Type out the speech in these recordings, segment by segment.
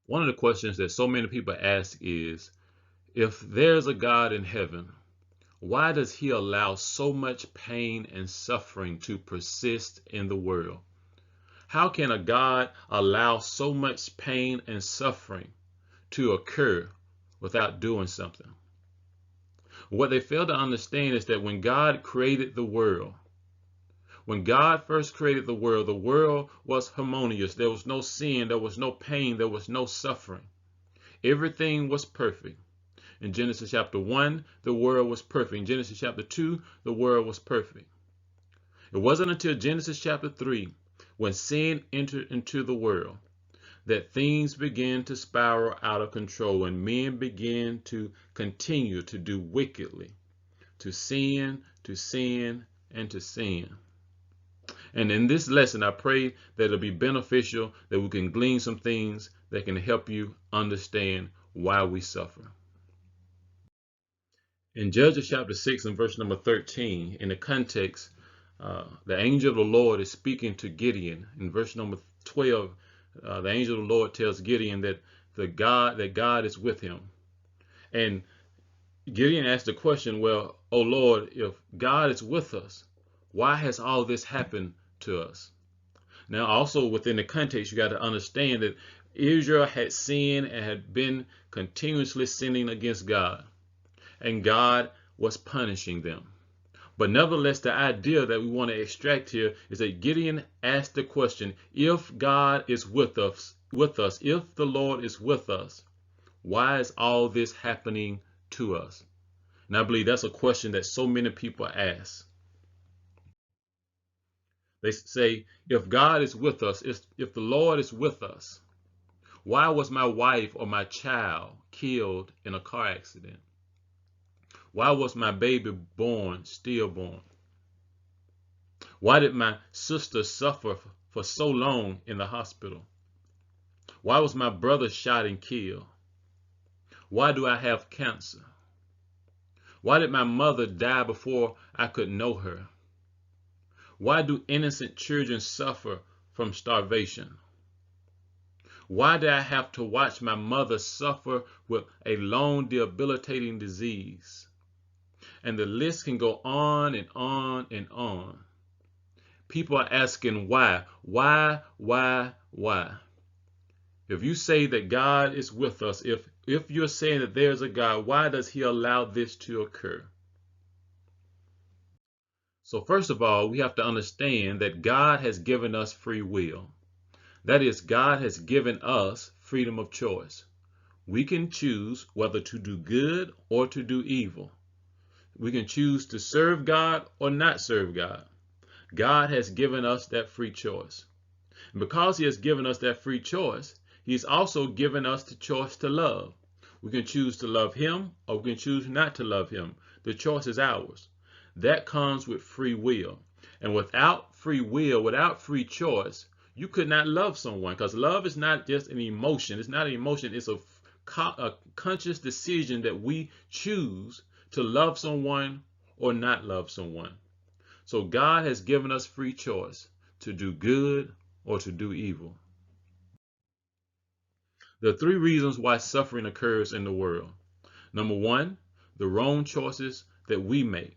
One of the questions that so many people ask is, if there's a God in heaven, why does he allow so much pain and suffering to persist in the world? How can a God allow so much pain and suffering to occur without doing something? What they fail to understand is that when God created the world, when God first created the world was harmonious. There was no sin, there was no pain, there was no suffering. Everything was perfect. In Genesis chapter 1, the world was perfect. In Genesis chapter 2, the world was perfect. It wasn't until Genesis chapter 3, when sin entered into the world, that things began to spiral out of control and men began to continue to do wickedly, to sin, to sin, and to sin. And in this lesson, I pray that it'll be beneficial, that we can glean some things that can help you understand why we suffer. In Judges chapter 6 and verse number 13, in the context, the angel of the Lord is speaking to Gideon. In verse number 12, the angel of the Lord tells Gideon that God is with him. And Gideon asked the question, well, oh Lord, if God is with us, why has all this happened to us? Now, also within the context, you got to understand that Israel had sinned and had been continuously sinning against God, and God was punishing them. But nevertheless, the idea that we want to extract here is that Gideon asked the question, if God is with us, if the Lord is with us, why is all this happening to us? And I believe that's a question that so many people ask. They say, if God is with us, if the Lord is with us, why was my wife or my child killed in a car accident? Why was my baby born stillborn? Why did my sister suffer for so long in the hospital? Why was my brother shot and killed? Why do I have cancer? Why did my mother die before I could know her? Why do innocent children suffer from starvation? Why did I have to watch my mother suffer with a long debilitating disease? And the list can go on and on and on. People are asking why. If you say that God is with us, if you're saying that there's a God, why does he allow this to occur? So first of all, we have to understand that God has given us free will. That is, God has given us freedom of choice. We can choose whether to do good or to do evil. We can choose to serve God or not serve God. God has given us that free choice. And because he has given us that free choice, he's also given us the choice to love. We can choose to love him or we can choose not to love him. The choice is ours. That comes with free will. And without free will, without free choice, you could not love someone, because love is not just an emotion. It's not an emotion. It's a conscious decision that we choose to love someone or not love someone. So God has given us free choice to do good or to do evil. There are three reasons why suffering occurs in the world. Number one, the wrong choices that we make.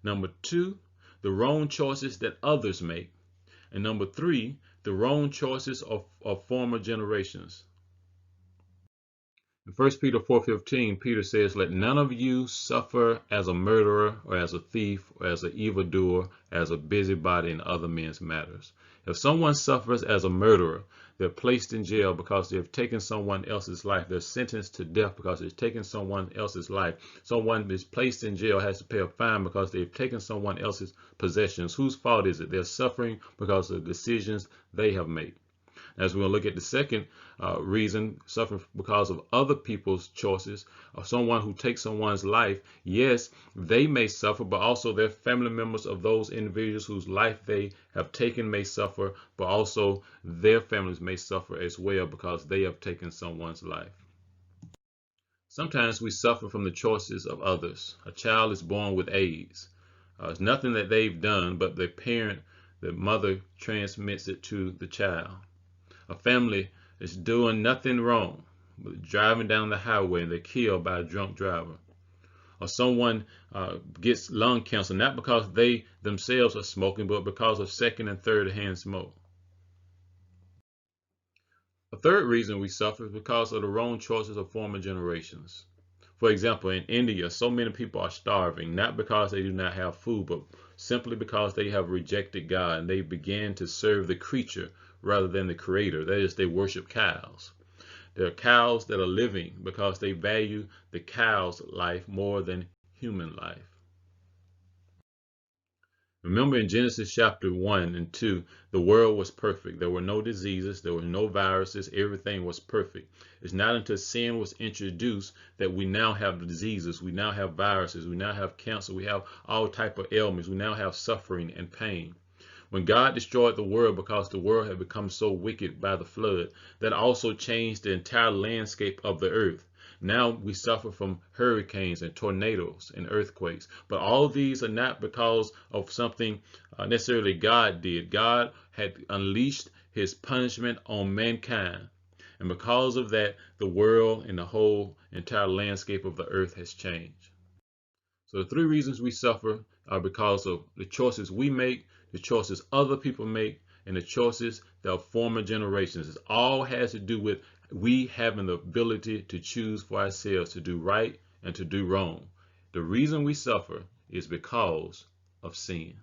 Number two, the wrong choices that others make. And number three, the wrong choices of former generations. In 1 Peter 4:15, Peter says, let none of you suffer as a murderer or as a thief or as an evildoer, as a busybody in other men's matters. If someone suffers as a murderer, they're placed in jail because they have taken someone else's life. They're sentenced to death because they've taken someone else's life. Someone is placed in jail has to pay a fine because they've taken someone else's possessions. Whose fault is it? They're suffering because of the decisions they have made. As we're going to look at the second reason, suffering because of other people's choices, or someone who takes someone's life, yes, they may suffer, but also their family members of those individuals whose life they have taken may suffer, but also their families may suffer as well because they have taken someone's life. Sometimes we suffer from the choices of others. A child is born with AIDS. It's nothing that they've done, but the mother transmits it to the child. A family is doing nothing wrong, but driving down the highway and they're killed by a drunk driver. Or someone gets lung cancer, not because they themselves are smoking, but because of second and third hand smoke. A third reason we suffer is because of the wrong choices of former generations. For example, in India, so many people are starving, not because they do not have food, but simply because they have rejected God and they began to serve the creature rather than the creator. That is, they worship cows. There are cows that are living because they value the cow's life more than human life. Remember in Genesis chapter 1 and 2, the world was perfect. There were no diseases, there were no viruses, everything was perfect. It's not until sin was introduced that we now have the diseases, we now have viruses, we now have cancer, we have all type of ailments, we now have suffering and pain. When God destroyed the world because the world had become so wicked by the flood, that also changed the entire landscape of the earth. Now we suffer from hurricanes and tornadoes and earthquakes. But all these are not because of something necessarily God did. God had unleashed his punishment on mankind. And because of that, the world and the whole entire landscape of the earth has changed. So the three reasons we suffer are because of the choices we make, the choices other people make, and the choices that are former generations. It all has to do with we having the ability to choose for ourselves to do right and to do wrong. The reason we suffer is because of sin.